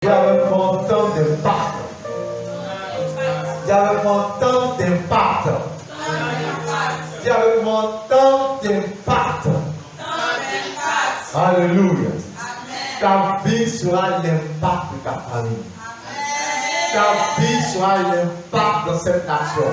Il y avait mon temps d'impact. Il y avait mon temps d'impact. Il y avait mon temps d'impact. Alléluia. Ta vie sera l'impact de ta famille. Ta vie sera l'impact dans cette nation.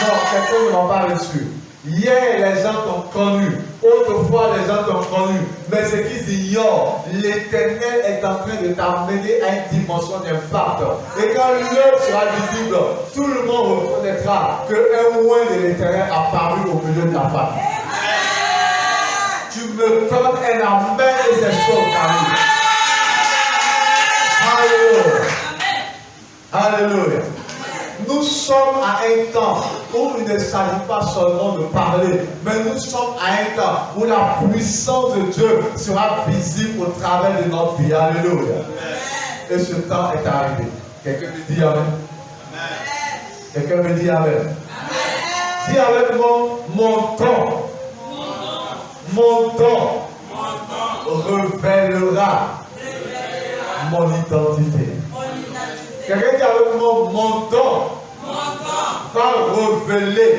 Non, quelqu'un ne m'a pas reçu. Hier, les gens t'ont connu. Autrefois, les gens t'ont connu. Mais ce qu'ils ignorent, l'Éternel est en train de t'amener à une dimension d'impact. Et quand l'œuvre sera visible, tout le monde reconnaîtra qu'un moyen de l'Éternel a paru au milieu de ta famille. Tu me donnes un amen et ces choses arrivent. Alléluia. Alléluia. Nous sommes à un temps où il ne s'agit pas seulement de parler, mais nous sommes à un temps où la puissance de Dieu sera visible au travers de notre vie. Alléluia. Et ce temps est arrivé. Quelqu'un me dit amen. Quelqu'un me dit amen. Dis avec moi, mon temps. Mon temps révélera mon identité. Quelqu'un dit avec moi, mon temps va révéler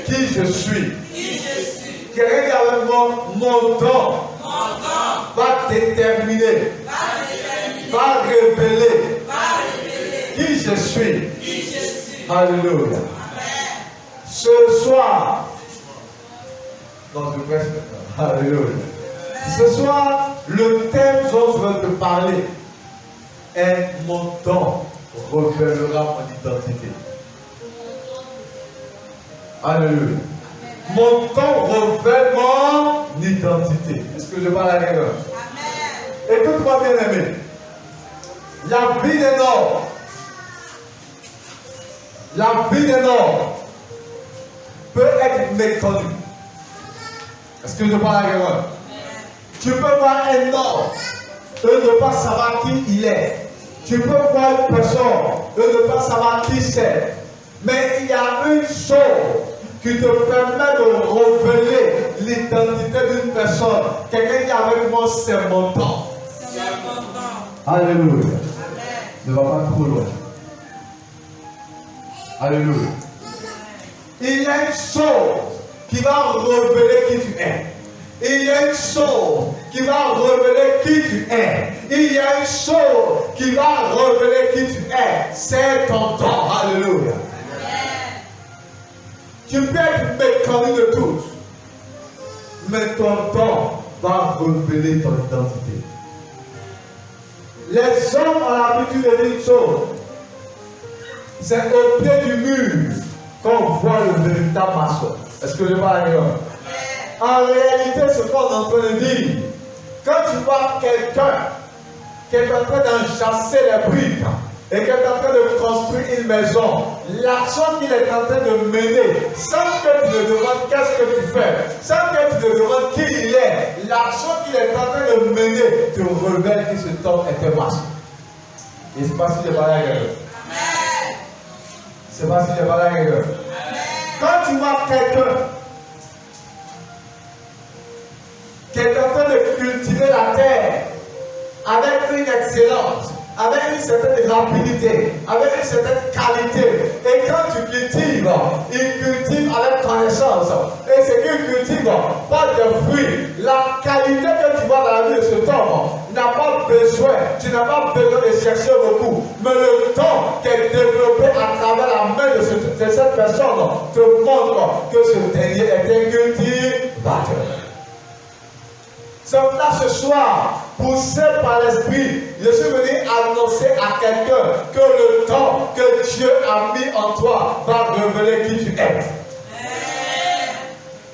qui je suis. Quelqu'un dit avec moi, mon temps va déterminer, va révéler qui je suis. Alléluia. Ce soir, non, je presse maintenant. Alléluia. Ce soir, le thème dont je vais te parler est mon temps révélera mon identité. Alléluia. Mon temps révèle mon identité. Est-ce que je parle à quelqu'un? Écoute-moi bien aimé. La vie d'un homme. La vie d'un homme peut être méconnue. Est-ce que je parle à quelqu'un? Tu peux voir un homme et ne pas savoir qui il est. Tu peux voir une personne et ne pas savoir qui c'est. Mais il y a une chose qui te permet de révéler l'identité d'une personne. Quelqu'un dit avec moi, c'est mon temps. C'est mon temps. Alléluia. Ne va pas trop loin. Alléluia. Il y a une chose qui va révéler qui tu es. Il y a une chose qui va révéler qui tu es. Il y a une chose qui va révéler qui tu es. C'est ton temps. Alléluia. Tu peux être méconnu de tous, mais ton temps va révéler ton identité. Les hommes ont l'habitude de dire une chose. C'est au pied du mur qu'on voit le véritable maçon. Est-ce que je parle à quelqu'un? En réalité, ce qu'on est en train de dire, quand tu vois quelqu'un qui est en train d'enchasser les briques et qui est en train de construire une maison, l'action qu'il est en train de mener, sans que tu te demandes qu'est-ce que tu fais, sans que tu te demandes qui il est, l'action qu'il est en train de mener te révèle que ce temps est un maçon. Et c'est pas si j'ai parlé à quelqu'un. C'est pas si j'ai parlé à quelqu'un. Quand tu vois quelqu'un qui est en train de cultiver la terre avec une excellence, avec une certaine rapidité, avec une certaine qualité. Et quand tu cultives, il cultive avec connaissance. Et ce qu'il cultive, pas de fruits. La qualité que tu vois dans la vie de cet homme n'a pas besoin, tu n'as pas besoin de chercher beaucoup. Mais le temps qui est développé à travers la main de cette personne te montre que ce dernier est un cultivateur. C'est là ce soir, poussé par l'Esprit, je suis venu annoncer à quelqu'un que le temps que Dieu a mis en toi va révéler qui tu es.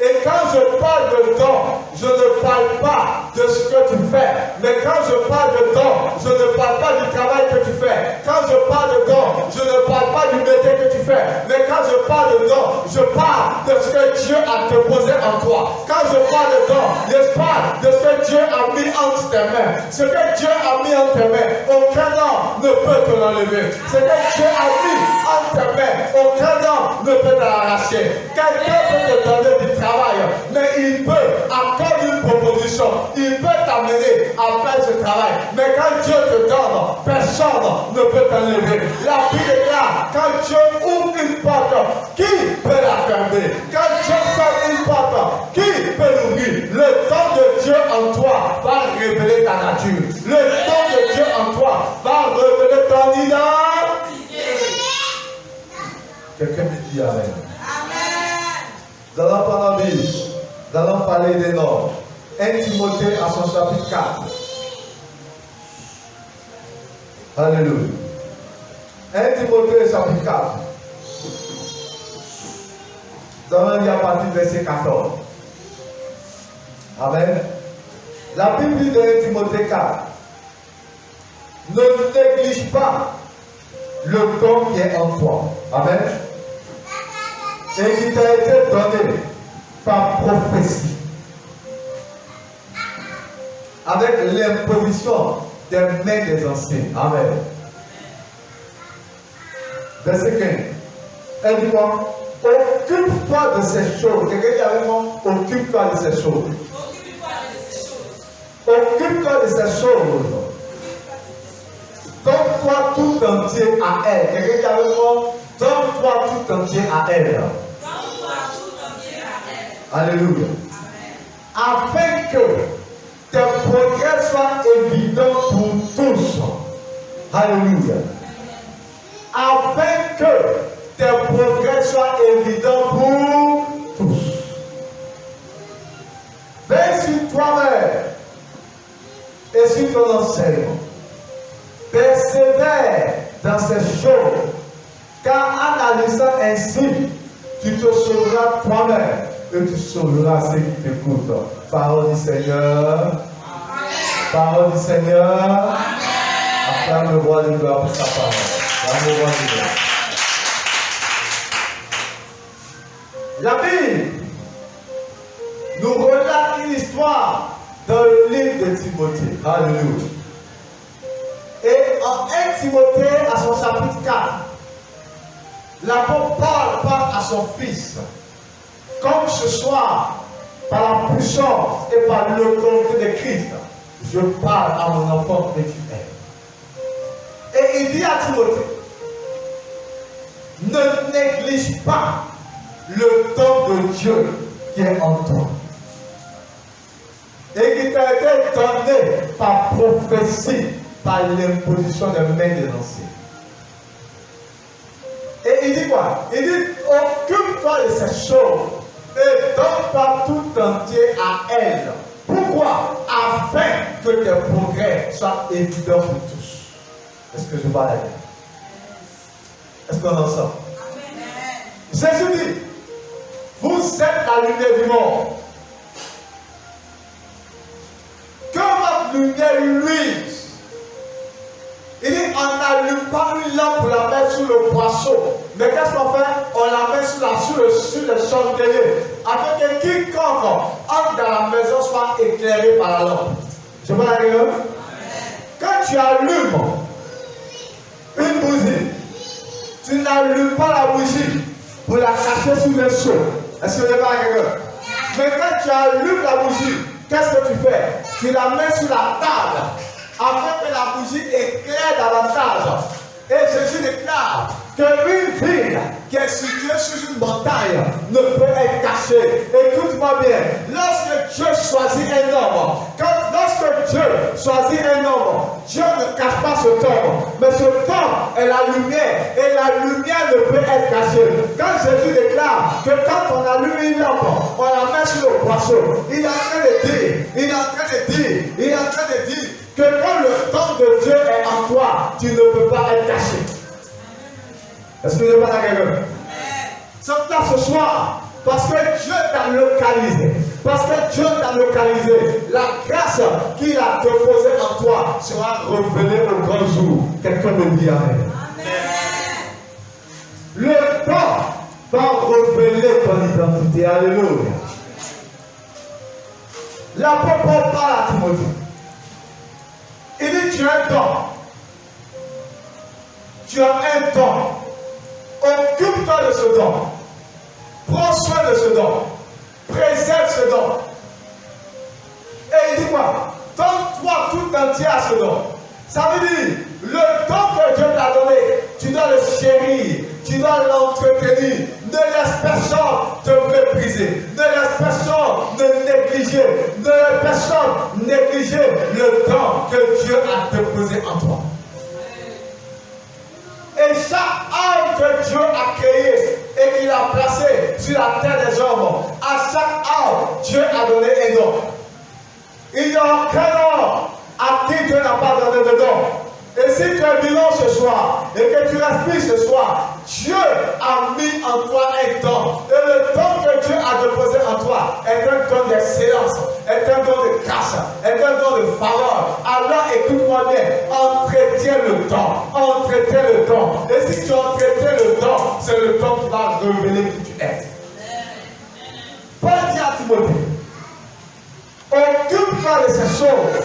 Et quand je parle de temps, je ne parle pas de ce que tu fais. Mais quand je parle de temps, je ne parle pas du travail que tu fais. Quand je parle de temps, je ne parle pas du métier que tu fais. Mais quand je parle de temps, je parle de ce que Dieu a déposé en toi. Quand je parle de temps, je parle de ce que Dieu a mis entre tes mains. Ce que Dieu a mis entre tes mains, aucun homme ne peut te l'enlever. Ce que Dieu a mis entre tes mains, aucun homme ne peut te l'arracher. Quelqu'un peut te donner du travail, mais il peut, à cause d'une proposition, il peut t'amener à faire ce travail. Mais quand Dieu te donne, personne ne peut t'enlever. La Bible déclare, quand Dieu ouvre une porte, qui peut la fermer? Quand Dieu ferme une porte, qui peut l'ouvrir? Le don de Dieu en toi va révéler ta nature. Le don de Dieu en toi va révéler ton identité. Quelqu'un me dit Amen. Amen. Nous allons prendre la Bible. Nous allons parler des normes. 1 Timothée à son chapitre 4. Alléluia. 1 Timothée chapitre 4. Nous allons lire à partir du verset 14. Amen. La Bible dit de 1 Timothée 4. Ne néglige pas le don qui est en toi. Amen. Et qui t'a été donné par prophétie. Avec l'imposition des mains des anciens. Amen. Verset 15. Elle dit quoi? Occupe-toi de ces choses. Quelqu'un dit avec moi, occupe-toi de ces choses. Occupe-toi de ces choses. Donne-toi tout entier à elle. Quelqu'un dit avec moi, donne-toi tout entier à elle. Donne-toi tout entier à elle. Alléluia. Afin que tes progrès soient évidents pour tous. Alléluia. Afin que tes progrès soient évidents pour tous. Veille sur toi-même et sur ton enseignement. Persévère dans ces choses, car en agissant ainsi, tu te sauveras toi-même et tu sauveras ceux qui t'écoutent. Parole du Seigneur. Amen. Parole du Seigneur. Amen. Acclame le roi de gloire pour sa parole. Acclame le roi de gloire. La Bible nous relate une histoire dans le livre de Timothée. Alléluia. Et en 1 Timothée à son chapitre 4, l'apôtre Paul parle à son fils. Comme ce soir, par la puissance et par l'autorité de Christ, je parle à mon enfant que tu es. Et il dit à Timothée, ne néglige pas le don de Dieu qui est en toi. Et qui t'a été donné par prophétie, par l'imposition des mains des anciens. Et il dit quoi? Il dit, occupe-toi de ces choses et donne-toi tout entier à elle. Pourquoi? Afin que tes progrès soient évidents pour tous. Est-ce que je parle à elle? Est-ce qu'on en sort? Jésus dit, vous êtes la lumière du monde. Que votre lumière luise. Il dit, on n'allume pas une lampe pour la mettre sur le boisseau. Mais qu'est-ce qu'on fait? On la met sur le chandelier. Afin que quiconque entre dans la maison soit éclairé par la lampe. Je peux la dire? Quand tu allumes une bougie, tu n'allumes pas la bougie pour la cacher sous le seau. Est-ce que je pas quelqu'un? Mais quand tu allumes la bougie, qu'est-ce que tu fais? Tu la mets sur la table. Afin que la bougie éclaire davantage. Et Jésus déclare qu'une ville qui est située sur une montagne ne peut être cachée. Écoute-moi bien, lorsque Dieu choisit un homme, lorsque Dieu choisit un homme, Dieu ne cache pas cet homme, mais cet homme est la lumière, et la lumière ne peut être cachée. Quand Jésus déclare que quand on allume une lampe, on la met sur le boisseau, il est en train de dire que quand le don de Dieu est en toi, tu ne peux pas être caché. Est-ce que je parle à quelqu'un? Sommes là ce soir parce que Dieu t'a localisé. Parce que Dieu t'a localisé. La grâce qu'il a déposée en toi sera révélée au grand jour. Quelqu'un me dit Amen. Le temps va révéler ton identité. Alléluia. L'apôtre Paul parle à Timothée. Il dit, tu es un don. Tu as un don. Occupe-toi de ce don. Prends soin de ce don. Préserve ce don. Et il dit quoi? Donne-toi tout entier à ce don. Ça veut dire, le don que Dieu t'a donné, tu dois le chérir, tu dois l'entretenir. Ne laisse personne te mépriser. Ne laisse personne te négliger. Ne laisse personne négliger le don que Dieu a déposé en toi. Et chaque âme que Dieu a créée et qu'il a placée sur la terre des hommes, à chaque âme, Dieu a donné un don. Il n'y a aucun homme à qui Dieu n'a pas donné de don. Et si tu es vivant ce soir et que tu respires ce soir, Dieu a mis en toi un don. Et le don que Dieu a déposé en toi est un don d'excellence, est un don de grâce, est un don de faveur. Alors écoute-moi bien, entretiens le don, entretiens le don. Et si tu entretiens le don, c'est le don qui va révéler qui tu es. Paul dit à Timothée, occupe-toi de ces choses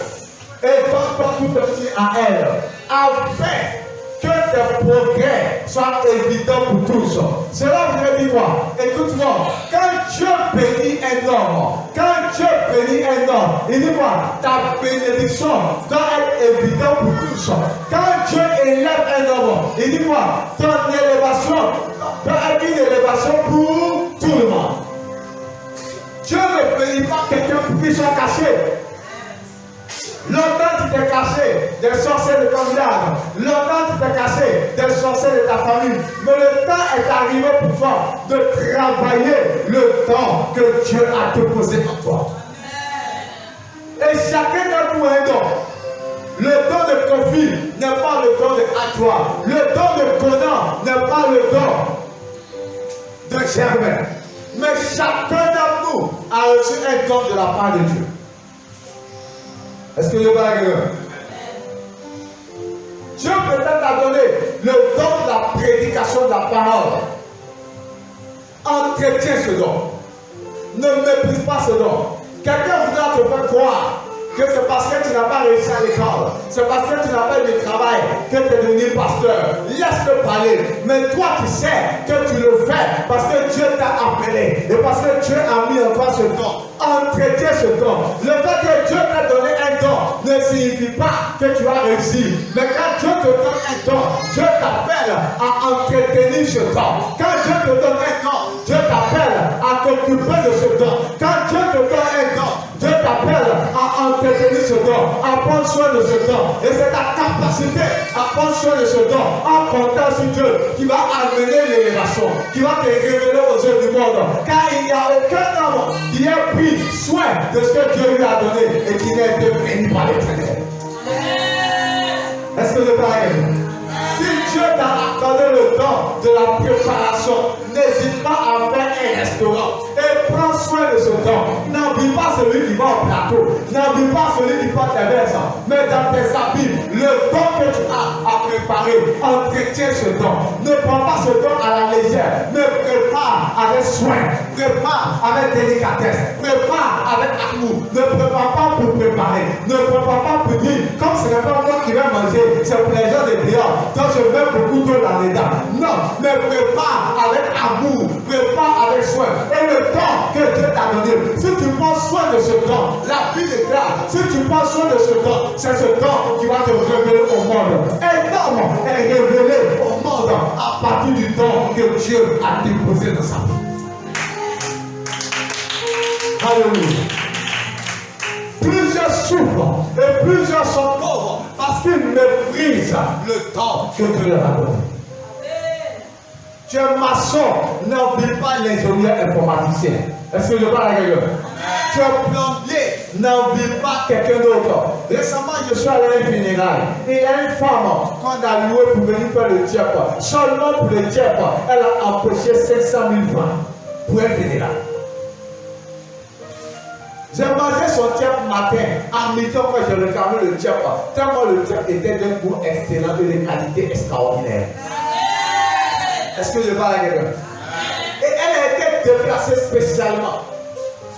et donne-toi tout entier à elle, afin que tes progrès soient évidents pour tous. Cela veut dire quoi? Écoute-moi, quand Dieu bénit un homme, il dit quoi? Ta bénédiction doit être évidente pour tous. Quand Dieu élève un homme, il dit quoi? Ton élévation doit être une élévation pour tout le monde. Dieu ne bénit pas quelqu'un pour qu'il soit caché. Longtemps tu t'es caché des sorciers de ton village. Longtemps tu t'es caché des sorciers de ta famille. Mais le temps est arrivé pour toi de travailler le don que Dieu a déposé en toi. Et chacun a pour un don. Le don de Kofi n'est pas le don de Atoua. Le don de Conan n'est pas le don de Germain. Mais chacun d'entre nous a reçu un don de la part de Dieu. Est-ce que je parle à quelqu'un? Dieu peut-être t'a donné le don de la prédication de la parole. Entretiens ce don. Ne méprise pas ce don. Quelqu'un voudra te faire croire que c'est parce que tu n'as pas réussi à l'école, c'est parce que tu n'as pas eu de travail que tu es devenu pasteur. Laisse-le parler. Mais toi tu sais que tu le fais parce que Dieu t'a appelé et parce que Dieu a mis en toi ce don. Entretiens ce don. Le fait que Dieu t'a donné un don ne signifie pas que tu as réussi. Mais quand Dieu te donne un don, Dieu t'appelle à entretenir ce don. Quand Dieu te donne un don, Dieu t'appelle à t'occuper de ce don. Quand Dieu te donne un don, Dieu t'appelle à entretenir ce don, à prendre soin de ce don. Et c'est ta capacité à prendre soin de ce don en comptant sur Dieu qui va amener l'élévation, qui va te révéler aux yeux du monde. Car il n'y a aucun homme qui ait pris soin de ce que Dieu lui a donné et qui n'ait été béni par l'Éternel. Est-ce que je parle? Si Dieu t'a accordé le don de la préparation, n'hésite pas à faire un restaurant et prends soin de ce don. N'envie pas celui qui va au plateau, n'envie pas celui qui porte tes vestes, mais dans tes habits, le don que tu as à préparer, entretiens ce don. Ne prends pas ce don à la légère, mais prépare avec soin, prépare avec délicatesse, prépare avec amour. Ne prépare pas pour préparer, ne prépare pas pour dire, comme ce n'est pas moi qui vais manger, c'est pour les gens de dehors, donc je mets beaucoup d'eau dans les dents. Non, mais prépare avec amour, prépare avec soin. Et le don que Dieu t'a donné, si tu prends soin de ce don, la Bible déclare, si tu prends soin de ce don, c'est ce don qui va te révéler au monde. Un homme est révélé au monde à partir du don que Dieu a déposé dans sa vie. Alléluia. Plusieurs souffrent et plusieurs sont pauvres parce qu'ils méprisent le don que Dieu leur a donné. Tu es maçon, n'envie pas l'ingénieur informaticien. Est-ce que je parle à quelqu'un? Tu es plombier, n'envie pas quelqu'un d'autre. Récemment, je suis allé à un funérail. Et il y a une femme qu'on a louée pour venir faire le tiep. Seulement pour le tiep, elle a empoché 500 000 francs pour un funérail. J'ai mangé son tiep matin, à midi quand j'ai réclamé le tiep, tellement le tiep était d'un goût excellent et de qualité extraordinaire. Est-ce que je parle à quelqu'un? Et elle a été déplacée spécialement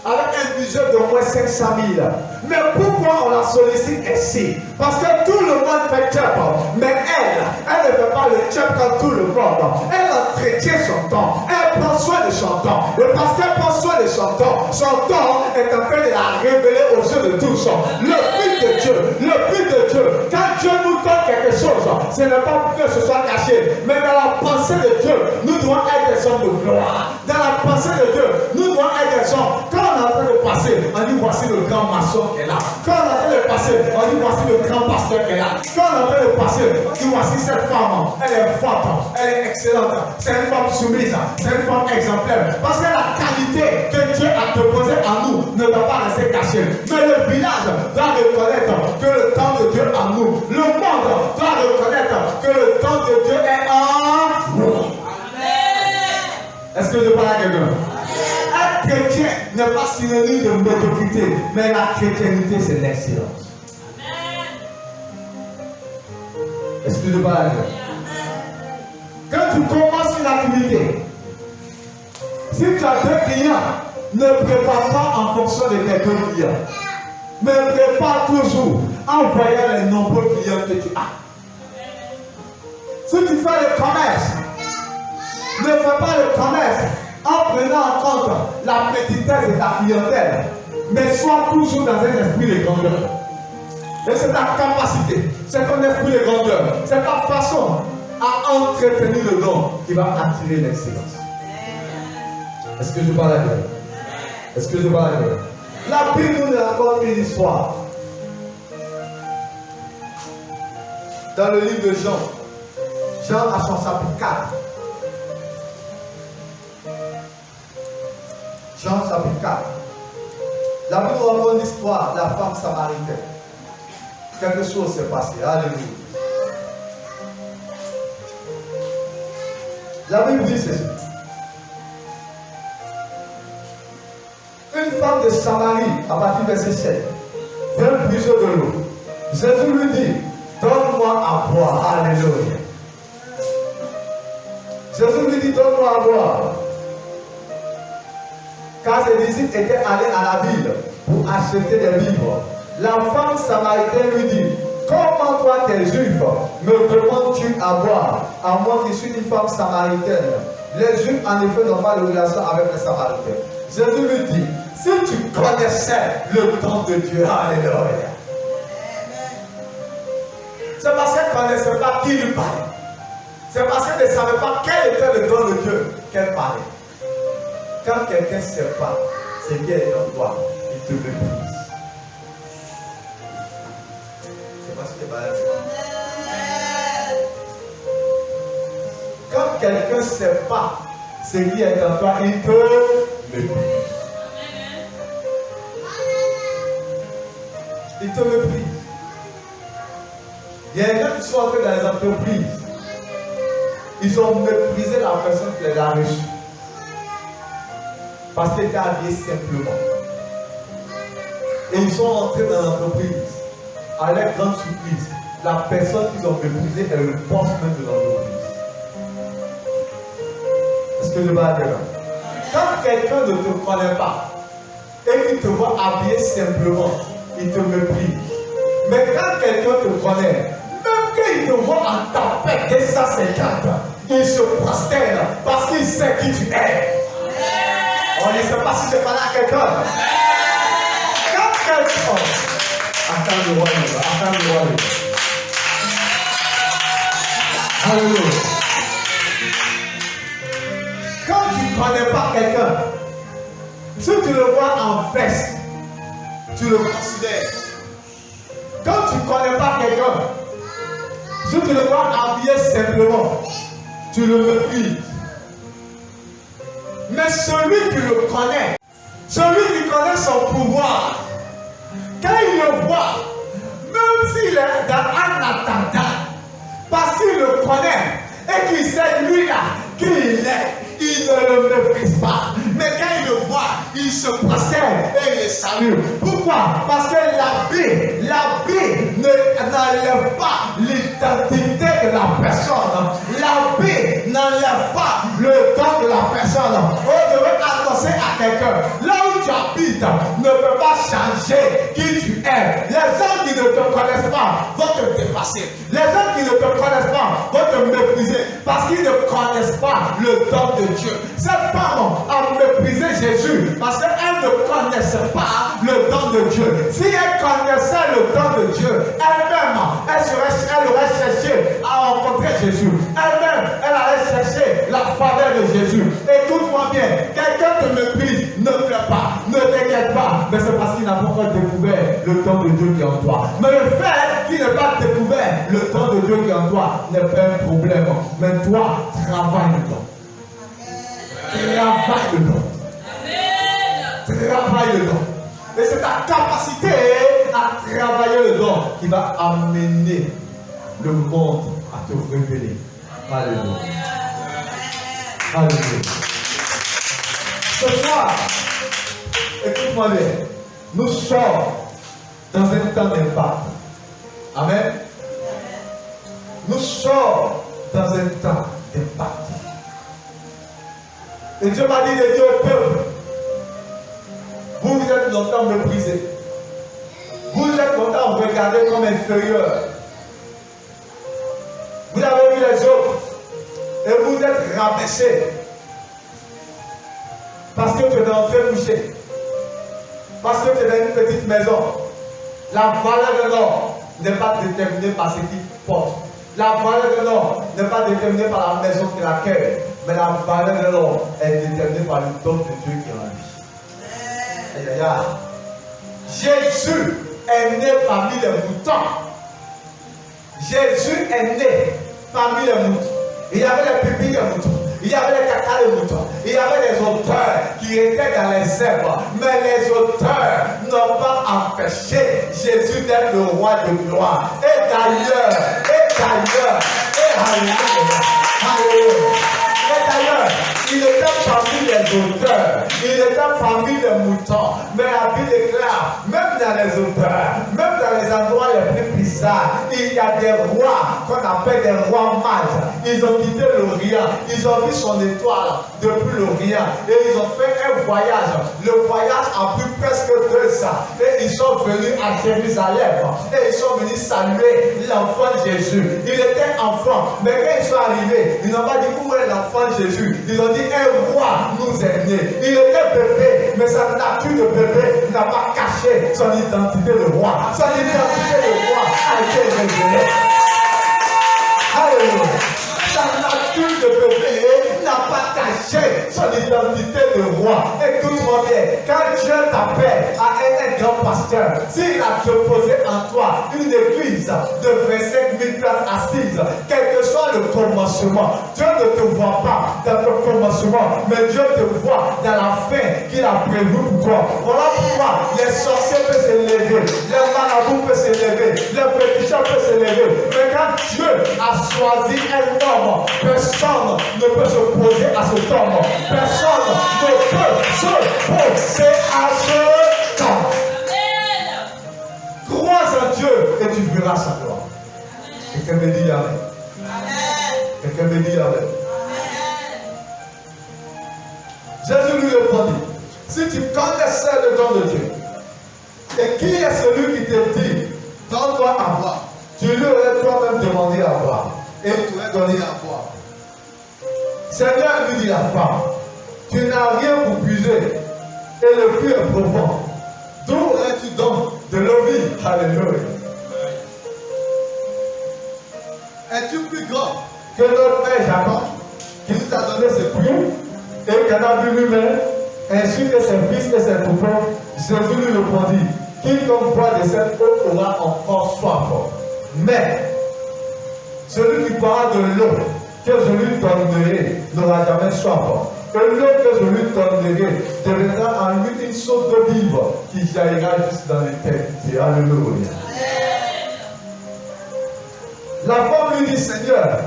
avec un budget d'au moins 500 000. Mais pourquoi on la sollicite ainsi? Parce que tout le monde fait tiep, mais elle ne fait pas le tient comme tout le monde. Elle entretient son temps. Elle prend soin de son temps. Et parce qu'elle prend soin de son temps est en train de la révéler aux yeux de tous. Le but de Dieu, quand Dieu nous donne quelque chose, ce n'est pas pour que ce soit caché, mais dans la pensée de Dieu, nous devons être des hommes de gloire. Dans la pensée de Dieu, nous devons être des hommes. Quand on est en train de passer, on dit voici le grand maçon qui est là. Quand on est en train de passer, on dit voici le grand pasteur qui est là. Quand on est en train de passer, on dit voici cette femme, elle est forte, elle est excellente, c'est une femme soumise, c'est une femme exemplaire. Parce que la qualité que Dieu a déposée en nous ne doit pas rester cachée. Mais le village doit reconnaître que le temps de Dieu est en nous. Le monde doit reconnaître que le temps de Dieu est en nous. Est-ce que je parle à quelqu'un? Un chrétien n'est pas synonyme de médiocrité, mais la chrétienté c'est l'excellence. Est-ce que je parle à quelqu'un? Quand tu commences une activité, si tu as 2 clients, ne prépare pas en fonction de tes 2 clients, mais prépare toujours en voyant les nombreux clients que tu as. Si tu fais le commerce, ne fais pas le commerce en prenant en compte la petitesse de ta clientèle, mais sois toujours dans un esprit de grandeur. Et c'est ta capacité, c'est ton esprit de grandeur, c'est ta façon à entretenir le don qui va attirer l'excellence. Est-ce que je parle à Dieu? Est-ce que je parle à Dieu? La Bible nous raconte une histoire. Dans le livre de Jean, Jean à son chapitre 4. Jean chapitre 4. La Bible nous raconte l'histoire de la femme samaritaine. Quelque chose s'est passé. Alléluia. La Bible dit ceci. Une femme de Samarie, à partir de verset 7, vient puiser de l'eau. Jésus lui dit, donne-moi à boire. Alléluia. Jésus lui dit, donne-moi à boire. Car ses disciples étaient allés à la ville pour acheter des vivres. La femme samaritaine lui dit, comment toi t'es juif, me demandes-tu à boire, à moi qui suis une femme samaritaine? Les juifs en effet n'ont pas de relation avec les samaritains. Jésus lui dit, si tu connaissais le temps de Dieu, alléluia. C'est parce qu'elle ne connaissait pas qui lui parlait. C'est parce qu'elle ne savait pas quel était le don de Dieu qu'elle parlait. Quand quelqu'un ne sait pas ce qui est en toi, il te méprise. C'est parce que quand quelqu'un ne sait pas ce qui est en toi, il te méprise. Il te méprise. Il y a des gens qui sont entrés dans les entreprises. Ils ont méprisé la personne qui les a reçus. Parce qu'ils étaient habillés simplement. Et ils sont entrés dans l'entreprise. À leur grande surprise, la personne qu'ils ont méprisée est le boss même de l'entreprise. Est-ce que je vais dire là? Quand quelqu'un ne te connaît pas et qu'il te voit habillé simplement, il te méprise. Mais quand quelqu'un te connaît, même qu'il te voit en tapette des 150, il se prosterne parce qu'il sait qui tu es. On ne sait pas si je parle à quelqu'un. Quand quelqu'un. Attends le roi, attends le roi. Alléluia. Quand tu ne connais pas quelqu'un, si tu le vois en veste, tu le considères. Quand tu ne connais pas quelqu'un, si tu le vois habillé simplement, tu le méprises. Mais celui qui le connaît, celui qui connaît son pouvoir, quand il le voit, même s'il est dans un attendant, parce qu'il le connaît et qu'il sait lui là qui il est, il ne le méprise pas. Mais quand il le voit, il se prosterne et il le salue. Pourquoi? Parce que l'habit n'enlève pas l'identité de la personne. L'habit n'enlève pas le temps de la personne. On devrait annoncer à quelqu'un, là où tu habites ne peut pas changer qui tu es. Les gens qui ne te connaissent pas vont te dépasser. Les gens qui ne te connaissent pas vont te mépriser. parce qu'ils ne connaissent pas le don de Dieu. Cette femme a méprisé Jésus parce qu'elle ne connaissait pas le don de Dieu. Si elle connaissait le don de Dieu, elle-même, elle aurait cherché à rencontrer Jésus. Elle-même, elle allait chercher la faveur de Jésus. Écoute-moi bien, quelqu'un te méprise, ne pleure pas, ne t'inquiète pas, mais c'est parce qu'il n'a pas encore découvert le don de Dieu qui est en toi. Mais le fait qu'il n'ait pas découvert le don de Dieu qui est en toi n'est pas un problème. Mais toi, travaille le don. Travaille le don. Travaille le don. Et c'est ta capacité à travailler le don qui va amener le monde à te révéler. Alléluia. Alléluia. Ce soir, écoute-moi bien, nous sommes dans un temps d'impact. Amen. Nous sommes dans un temps d'impact. Et Dieu m'a dit de dire au peuple, vous êtes longtemps méprisés. Vous êtes longtemps regardés comme inférieurs. Vous avez vu les autres et vous êtes rabaissés. Parce que tu es entré couché. Parce que tu es dans une petite maison. La valeur de l'homme n'est pas déterminée par ce qu'il porte. La valeur de l'homme n'est pas déterminée par la maison qui l'accueille. Mais la valeur de l'homme est déterminée par le don de Dieu qui est en lui. Aïe, aïe, aïe. Jésus est né parmi les moutons. Jésus est né parmi les moutons. Il y avait les pupilles des moutons. Il y avait les caca des moutons. Il y avait les auteurs qui étaient dans les herbes. Mais les auteurs n'ont pas empêché Jésus d'être le roi de gloire. Et d'ailleurs, il était parmi les auteurs, il était parmi les moutons, mais la Bible déclare, même dans les auteurs, même dans les endroits les plus bizarres, il y a des rois qu'on appelle des rois mages. Ils ont quitté l'Orient, ils ont vu son étoile depuis l'Orient et ils ont fait un voyage. Le voyage a pris presque 2 ans et ils sont venus à Jérusalem et ils sont venus saluer l'enfant Jésus. Il était enfant, mais quand ils sont arrivés, ils n'ont pas dit où est l'enfant Jésus. Ils ont dit un roi nous est né. Il était bébé, mais sa nature de bébé n'a pas caché son identité de roi. Son identité de roi a été révélée. Alléluia. Sa nature de bébé n'a pas caché son identité de roi. Écoute-moi bien, quand Dieu t'appelle à être un grand pasteur, s'il a déposé en toi une église de 25 000 places assises, quel que soit le commencement, Dieu ne te voit pas dans ton commencement, mais Dieu te voit dans la fin qu'il a prévue pour toi. Voilà pourquoi les sorciers peuvent se lever, les marabouts peuvent se lever, les fétichistes peuvent se lever. Mais quand Dieu a choisi un homme, personne ne peut s'opposer à cet homme. Personne ne peut s'opposer à ce homme. Crois en Dieu et tu verras sa gloire. Quelqu'un me dit Amen. Quelqu'un me dit Amen. Jésus lui répondit, si tu connaissais le don de Dieu, et qui est celui qui te dit, donne-moi à boire, tu lui aurais toi-même demandé à boire, et il t'aurait donné à boire. Seigneur, lui dit la femme, tu n'as rien pour puiser, et le puits est profond. D'où aurais-tu donc de l'eau vive? Alléluia. Es-tu plus grand que notre père Jacob, qui nous a donné ce puits, et qu'en a bu lui-même, ainsi que ses fils et ses troupeaux? Jésus lui répondit, quiconque boit de cette eau aura encore soif. Mais celui qui boira de l'eau que je lui donnerai n'aura jamais soif. Et l'eau que je lui donnerai deviendra en lui une source d'eau vive qui jaillira juste dans l'éternité. Alléluia. La femme lui dit, Seigneur,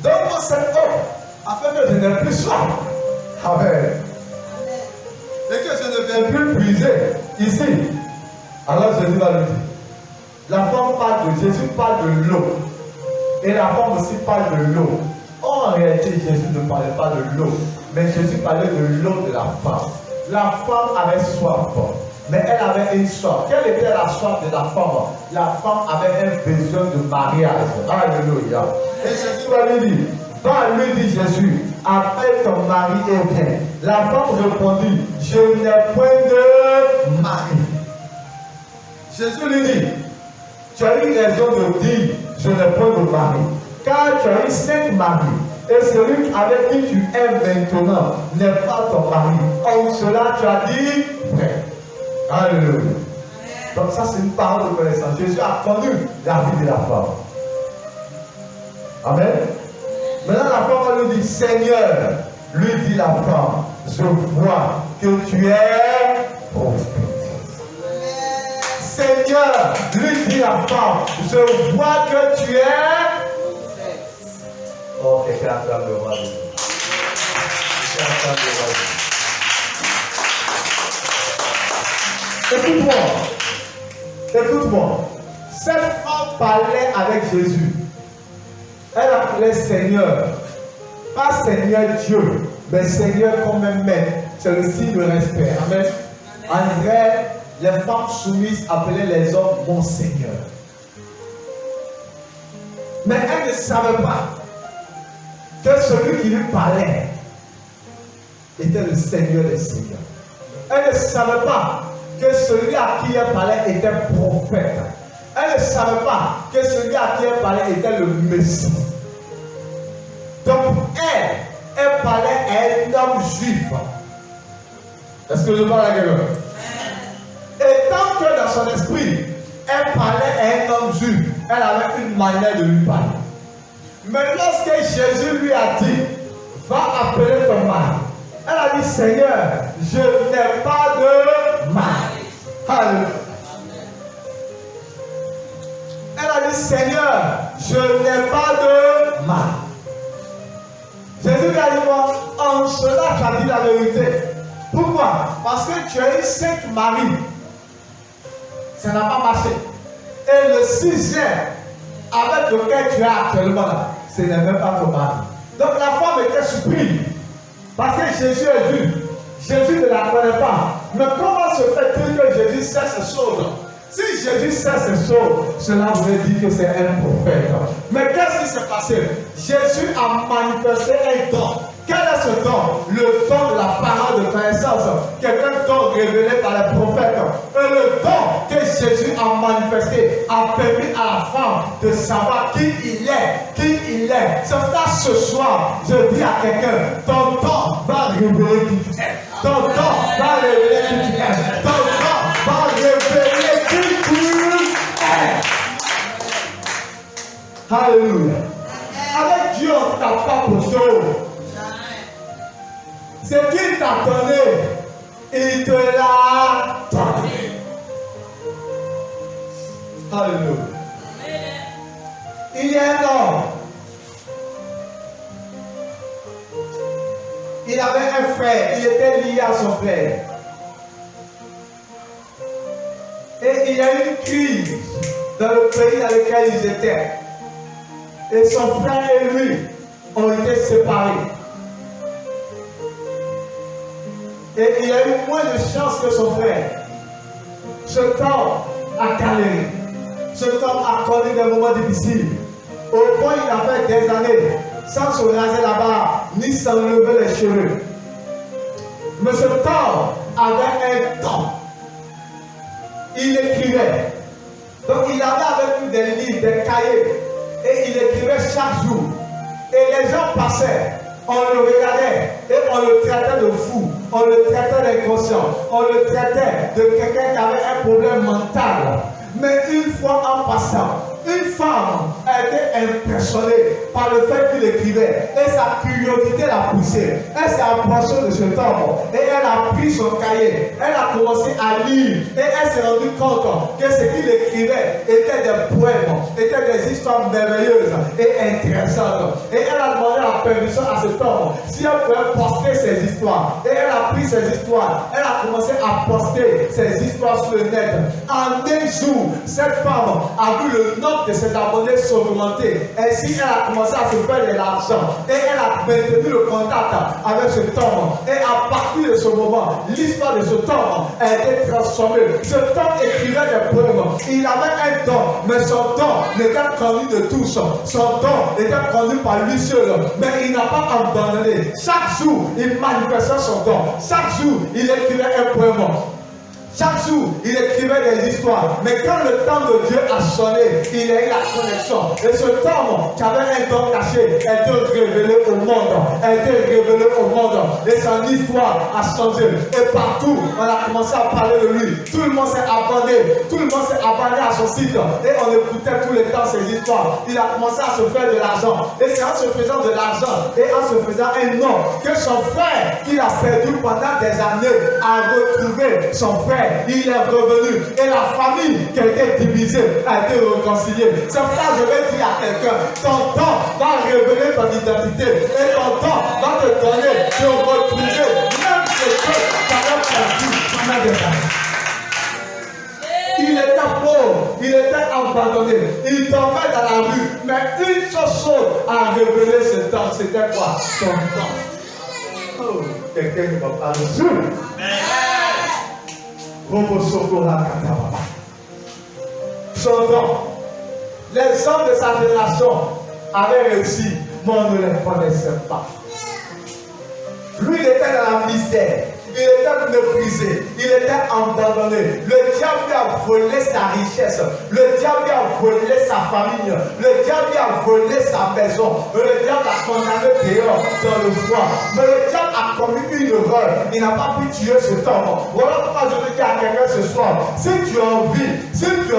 donne-moi cette eau afin que je n'ai plus soif. Amen. Et que je ne viens plus puiser ici. Alors Jésus va lui dire, la femme parle de Jésus, parle de l'eau. Et la femme aussi parle de l'eau. En réalité, Jésus ne parlait pas de l'eau, mais Jésus parlait de l'eau de la femme. La femme avait soif, mais elle avait une soif. Quelle était la soif de la femme? La femme avait un besoin de mariage. Alléluia. Et Jésus va lui dire, Va, lui dit Jésus, appelle ton mari et viens. La femme répondit, je n'ai point de mari. Jésus lui dit, tu as eu raison de dire, je n'ai point de mari, car tu as eu 5 maris, et celui avec qui tu es maintenant n'est pas ton mari. En cela, tu as dit vrai. Alléluia. Donc ça, c'est une parole de connaissance. Jésus a connu la vie de la femme. Amen. Maintenant, la femme lui dit, Seigneur, lui dit la femme, je vois que tu es prophétesse. Seigneur, lui dit la femme, je vois que tu es prophète. Oh, quelqu'un acclame le roi de Dieu. Quelqu'un acclame le roi de Dieu. Écoute-moi. Écoute-moi. Cette femme parlait avec Jésus. Elle appelait Seigneur. Pas Seigneur Dieu, mais Seigneur comme un maître. C'est le signe de respect. Amen. En vrai, les femmes soumises appelaient les hommes mon Seigneur. Mais elle ne savait pas que celui qui lui parlait était le Seigneur des Seigneurs. Elle ne savait pas que celui à qui elle parlait était prophète. Elle ne savait pas que celui à qui elle parlait était le Messie. Donc elle parlait à un homme juif. Est-ce que je parle à quelqu'un? Et tant que dans son esprit, elle parlait à un homme juif, elle avait une manière de lui parler. Mais lorsque Jésus lui a dit, va appeler ton mari, elle a dit, Seigneur, je n'ai pas de mari. Alléluia. Elle a dit, Seigneur, je n'ai pas de mari. Jésus lui a dit, moi, en cela, tu as dit la vérité. Pourquoi? Parce que tu as eu 5 maris. Ça n'a pas marché. Et le 6e, avec lequel tu es actuellement là, ce n'est même pas ton mari. Donc la femme était surprise. Parce que Jésus est Dieu. Jésus ne la connaît pas. Mais comment se fait-il que Jésus sait ces choses? Si Jésus sait ces choses, cela voudrait dire que c'est un prophète. Mais qu'est-ce qui s'est passé? Jésus a manifesté un don. Quel est ce don? Le don de la parole de connaissance, qui est un don révélé par les prophètes. Et le don que Jésus a manifesté a permis à la femme de savoir qui il est. C'est ça ce soir, je dis à quelqu'un, ton don va révéler qui tu es. Ton don va révéler qui tu es. Ton don va révéler qui tu es. Alléluia. Avec Dieu, on ne t'a pas pour chose. Ce qu'il t'a donné, il te l'a donné. Alléluia. Il y a un homme. Il avait un frère, il était lié à son frère. Et il y a eu une crise dans le pays dans lequel ils étaient. Et son frère et lui ont été séparés. Et il a eu moins de chance que son frère. Ce temps a galéré. Ce temps a connu des moments difficiles. Au point il a fait des années sans se raser la barbe, ni s'enlever les cheveux. Mais ce temps avait un temps. Il écrivait. Donc il avait avec lui des livres, des cahiers. Et il écrivait chaque jour. Et les gens passaient. On le regardait et on le traitait de fou, on le traitait d'inconscient, on le traitait de quelqu'un qui avait un problème mental. Mais une fois en passant, une femme a été impressionnée par le fait qu'il écrivait et sa curiosité l'a poussée. Elle s'est approchée de cet homme et elle a pris son cahier, elle a commencé à lire et elle s'est rendue compte que ce qu'il écrivait était des poèmes, étaient des histoires merveilleuses et intéressantes. Et elle a demandé la permission à cet homme si elle pouvait poster ses histoires. Et elle a pris ses histoires, elle a commencé à poster ses histoires sur le net. En un jour, cette femme a vu le nom de ses abonnés sauter s'augmenter. Ainsi, elle a commencé à se faire de l'argent. Et elle a maintenu le contact avec cet homme. Et à partir de ce moment, l'histoire de cet homme a été transformée. Cet homme écrivait des poèmes. Il avait un don, mais son don n'était connu de tous. Son don était connu par lui seul. Mais il n'a pas abandonné. Chaque jour, il manifestait son don. Chaque jour, il écrivait un poème. Chaque jour, il écrivait des histoires. Mais quand le temps de Dieu a sonné, il a eu la connexion. Et ce homme qui avait un don caché a été révélé au monde. A été révélé au monde. Et son histoire a changé. Et partout, on a commencé à parler de lui. Tout le monde s'est abonné. Tout le monde s'est abonné à son site. Et on écoutait tous les temps ses histoires. Il a commencé à se faire de l'argent. Et c'est en se faisant de l'argent et en se faisant un nom que son frère, qu'il a perdu pendant des années, a retrouvé son frère. Il est revenu et la famille qui a été divisée a été réconciliée. C'est pourquoi je vais dire à quelqu'un, ton temps va révéler ton identité et ton temps va te donner de retrouver même ce que tu avais perdu pendant des années. Il était pauvre, il était abandonné, il dormait dans la rue, mais une seule chose a révélé ce temps, c'était quoi? Son temps. Oh, quelqu'un ne va pas le suivre. Son temps. Les hommes de sa génération avaient réussi, mais on ne les connaissait pas. Lui, il était dans la misère. Il était méprisé, il était abandonné. Le diable lui a volé sa richesse, le diable lui a volé sa famille, le diable lui a volé sa maison, le diable a condamné dehors dans le froid. Mais le diable a commis une erreur, il n'a pas pu tuer cet homme. Voilà pourquoi je veux dire à quelqu'un ce soir, si tu as envie, c'est une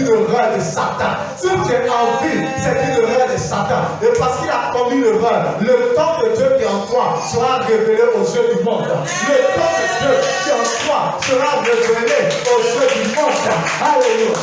erreur de Satan. Si tu as envie, c'est une erreur de Satan. Et parce qu'il a commis l'erreur, le temps de Dieu qui est en toi sera révélé aux yeux du monde. Le temps de Dieu qui en toi sera révélé aux yeux du monde. Alléluia.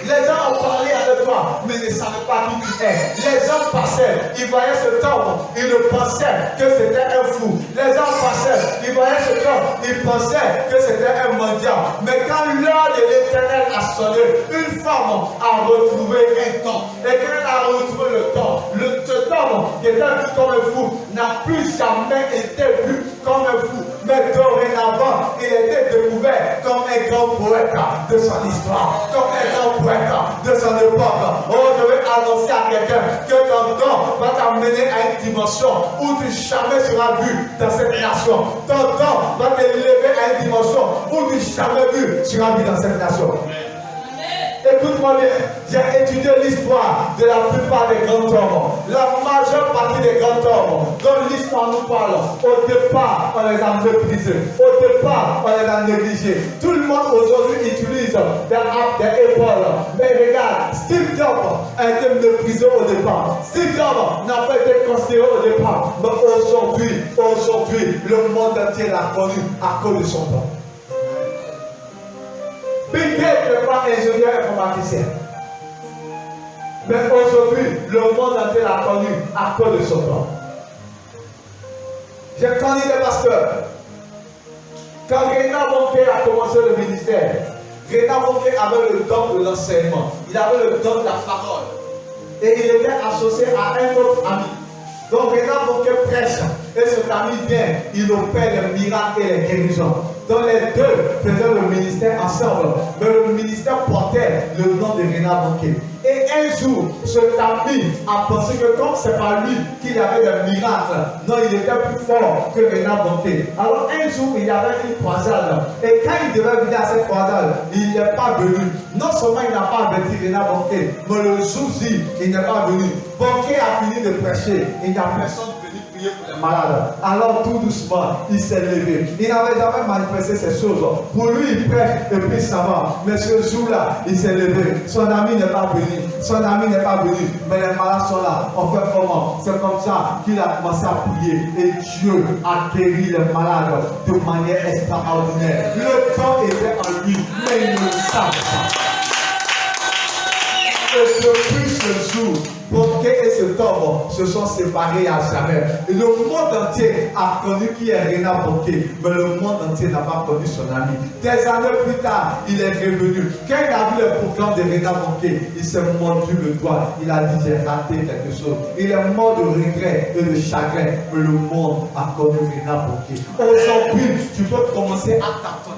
Les gens ont parlé avec toi, mais ne savaient pas qui tu es. Les gens passaient, ils voyaient cet homme, ils pensaient que c'était un fou. Les gens passaient, ils voyaient cet homme, ils pensaient que c'était un mendiant. Mais quand l'heure de l'Éternel a sonné, une femme a retrouvé un temps. Et quand elle a retrouvé le temps, cet homme qui était vu comme un fou n'a plus jamais été vu comme un fou. Mais dorénavant, il était découvert comme un grand poète de son histoire, comme un grand poète de son époque. Oh, je vais annoncer à quelqu'un que ton don va t'amener à une dimension où tu jamais seras vu dans cette nation. Ton don va t'élever à une dimension où tu jamais seras vu dans cette nation. Écoute-moi bien, j'ai étudié l'histoire de la plupart des grands hommes. La majeure partie des grands hommes dont l'histoire nous parle, au départ, on les a méprisés. Au départ, on les a négligés. Tout le monde aujourd'hui utilise des épaules. Mais regarde, Steve Jobs a été méprisé au départ. Steve Jobs n'a pas été considéré au départ. Mais aujourd'hui, le monde entier l'a connu à cause de son nom. Bill Gates n'est pas ingénieur informaticien. Mais aujourd'hui, le monde entier l'a connu à cause de son nom. J'ai connu des pasteurs. Quand Renard Bonke a commencé le ministère, Renard Bonke avait le don de l'enseignement. Il avait le don de la parole. Et il était associé à un autre ami. Donc Renard Bonke prêche. Et cet ami vient, il opère les miracles et les guérisons. Donc les deux faisaient le ministère ensemble. Mais le ministère portait le nom de Renard Bonke. Et un jour, cet ami a pensé que comme c'est pas lui qu'il avait des miracles, non, il était plus fort que Renard Bonke. Alors un jour, il y avait une croisade. Et quand il devait venir à cette croisade, il n'est pas venu. Non seulement il n'a pas averti Renard Bonke, mais le jour-ci, il n'est pas venu. Bonke a fini de prêcher. Il n'y a personne venu prier pour les malades. Alors tout doucement, il s'est levé. Il n'avait jamais manifesté ces choses. Pour lui, il prêche et puis ça va. Mais ce jour-là, il s'est levé. Son ami n'est pas venu. Son ami n'est pas venu. Mais les malades sont là. On fait comment? C'est comme ça qu'il a commencé à prier. Et Dieu a guéri les malades de manière extraordinaire. Le temps était en lui, mais il ne le savait pas. Et depuis ce jour, pour Bonquet et cet homme se sont séparés à jamais. Et le monde entier a connu qui est Reinhard Bonquet, mais le monde entier n'a pas connu son ami. Des années plus tard, il est revenu. Quand il a vu le programme de Reinhard Bonquet, il s'est mordu le doigt. Il a dit j'ai raté quelque chose. Il est mort de regret et de chagrin, mais le monde a connu Reinhard Bonquet. Aujourd'hui, tu peux commencer à tâtonner.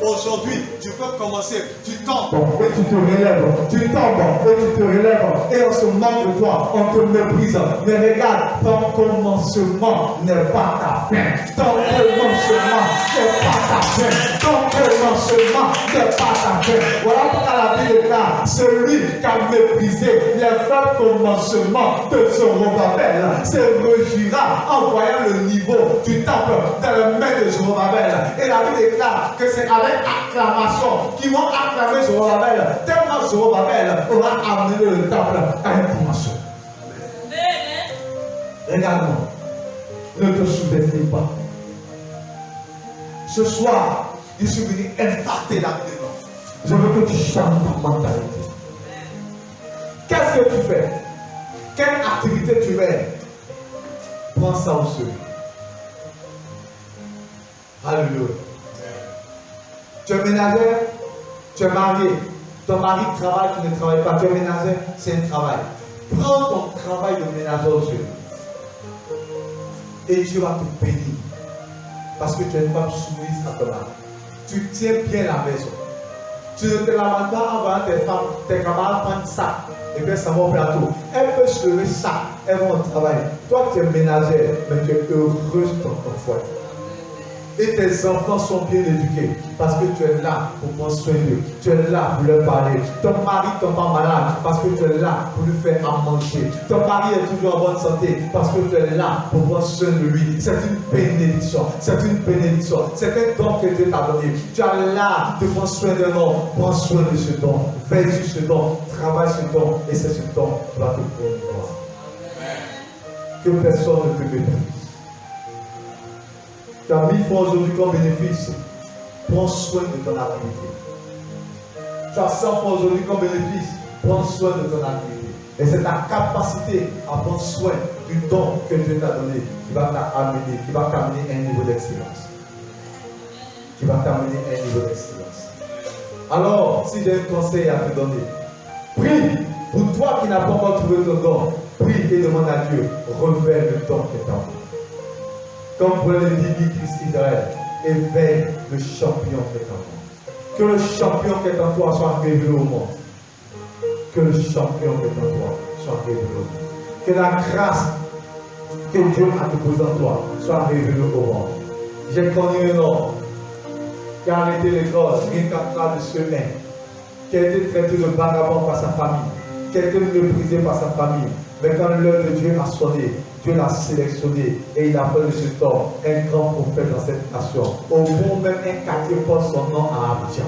Aujourd'hui, tu peux commencer. Tu tombes et tu te relèves. Tu tombes et tu te relèves. Et on se moque de toi, on te méprise. Mais regarde, ton commencement n'est pas ta fin. Ton commencement n'est pas ta fin. Ton commencement n'est pas ta fin. Voilà pourquoi la Bible déclare, celui qui a méprisé les fins commencements de Zorobabel se réjouira en voyant le niveau du temple dans les mains de Zorobabel. Et la Bible déclare que c'est avec acclamation qu'ils vont acclamer Zorobabel, tellement Zorobabel aura amené le temple à une dimension. Regarde-moi, ne te sous-estime pas. Ce soir, je suis venu impacter la vie de l'homme. Je veux que tu changes ta mentalité. Qu'est-ce que tu fais? Quelle activité tu fais? Prends ça au sérieux. Alléluia. Tu es ménagère, tu es marié. Ton mari travaille, tu ne travailles pas. Tu es ménagère, c'est un travail. Prends ton travail de ménagère au sérieux. Et Dieu va te bénir. Parce que tu es une femme soumise à ton âme. Tu tiens bien la maison. Tu ne te lamentes pas en voyant tes camarades prendre ça et bien ça va au plateau. Elles peuvent se lever ça, elles vont au travail. Toi tu es ménagère, mais tu es heureuse dans ton foyer. Et tes enfants sont bien éduqués parce que tu es là pour prendre soin d'eux. Tu es là pour leur parler. Ton mari ne tombe pas malade parce que tu es là pour lui faire à manger. Ton mari est toujours en bonne santé parce que tu es là pour prendre soin de lui. C'est une bénédiction. C'est une bénédiction. C'est un don que Dieu t'a donné. Tu es là de prendre soin d'un homme. Prends soin de ce don. Veille sur ce don. Travaille ce don. Et c'est ce don qui va te promouvoir. Que personne ne te méprise. Tu as 1000 francs aujourd'hui comme bénéfice. Prends soin de ton activité. Tu as 100 francs aujourd'hui comme bénéfice. Prends soin de ton activité. Et c'est ta capacité à prendre soin du don que Dieu t'a donné qui va t'amener, qui va t'amener à un niveau d'excellence. Qui va t'amener à un niveau d'excellence. Alors, si j'ai un conseil à te donner, prie pour toi qui n'as pas encore trouvé ton don. Prie et demande à Dieu, révèle le don que tu as. Comme pour le dit Christ Israël, éveille le champion qui est en toi. Que le champion qui est en toi soit révélé au monde. Que le champion qui est en toi soit révélé au monde. Que la grâce que Dieu a déposée en toi soit révélée au monde. J'ai connu un homme qui a arrêté l'école, rien qu'à de semaine, qui a été traité de vagabond par sa famille, qui a été méprisé par sa famille. Mais quand l'heure de Dieu a sonné, Dieu l'a sélectionné et il a fait de cet homme un grand prophète dans cette nation. Au fond, même un quartier porte son nom à Abidjan.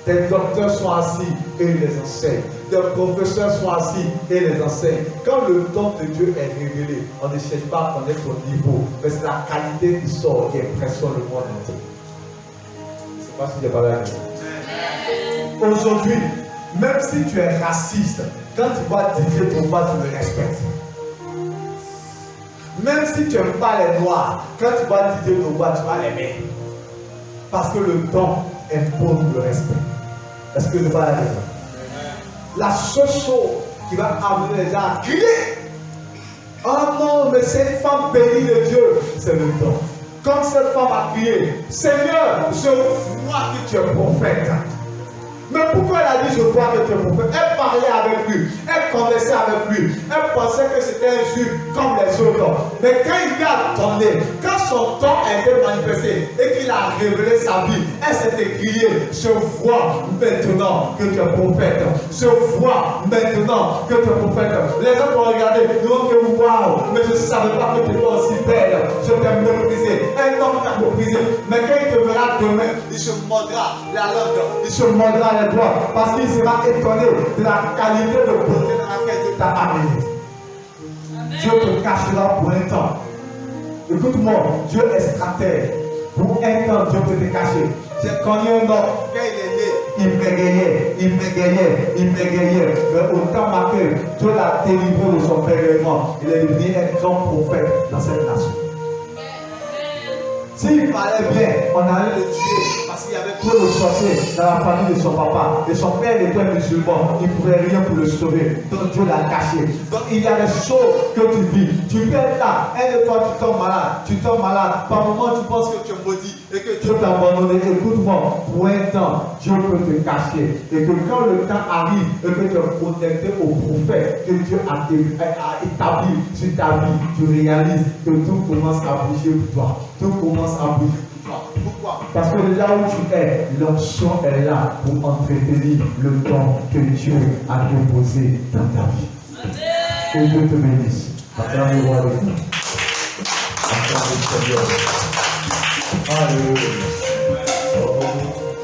Des docteurs sont assis et ils les enseignent. Des professeurs sont assis et les enseignent. Quand le don de Dieu est révélé, on ne cherche pas à connaître ton niveau, mais c'est la qualité qui sort qui impressionne le monde entier. Je ne sais pas si j'ai parlé à vous. Aujourd'hui, même si tu es raciste, quand tu vois Didier Drogba, tu le respectes. Même si tu n'aimes pas les noirs, quand tu vois Didier Drogba, tu vas l'aimer. Parce que le don impose le respect. Est-ce que je parle à raison? La seule chose qui va amener les gens à crier, oh non, mais c'est une femme bénie de Dieu, c'est le don. Comme cette femme a crié, Seigneur, je vois que tu es prophète. Mais pourquoi elle a dit je vois que tu es prophète? Elle parlait avec lui, elle conversait avec lui, elle pensait que c'était un juif comme les autres. Mais quand il lui a donné, quand son don a été manifesté et qu'il a révélé sa vie, elle s'est écriée, je vois maintenant que tu es prophète. Je vois maintenant que tu es prophète. Les gens vont regarder, ils vont dire waouh, mais je ne savais pas que tu étais aussi belle. Je t'ai méprisé. Un homme t'a méprisé. Mais quand il te verra demain, il se mordra la langue, il se mordra les doigts, parce qu'il sera étonné de la qualité de beauté dans laquelle Dieu t'a amené. Dieu te cachera pour un temps. Écoute-moi, Dieu est stratège. Pour un temps, Dieu peut te cacher. J'ai connu un homme, quand il est né, il m'égayait. Mais autant marqué, Dieu l'a délivré de son bégayement. Il est devenu un grand prophète dans cette nation. S'il parlait bien, on allait le tuer parce qu'il y avait trop de sorciers dans la famille de son papa. Et son père était musulman, il ne pouvait rien pour le sauver. Donc Dieu l'a caché. Donc il y a des choses que tu vis. Tu peux être là, un de toi tu tombes malade. Par moment tu penses que tu es maudit et que Dieu t'a abandonné. Écoute-moi, pour un temps, Dieu peut te cacher. Et que quand le temps arrive et que tu es connecté au prophète que Dieu a établi sur ta vie, tu réalises que tout commence à bouger pour toi. Tout commence à bouger pour toi. Pourquoi? Parce que là où tu es, l'onction est là pour entretenir le don que Dieu a déposé dans ta vie. Que Dieu te bénisse. Acclamez-moi le Seigneur. Alléluia.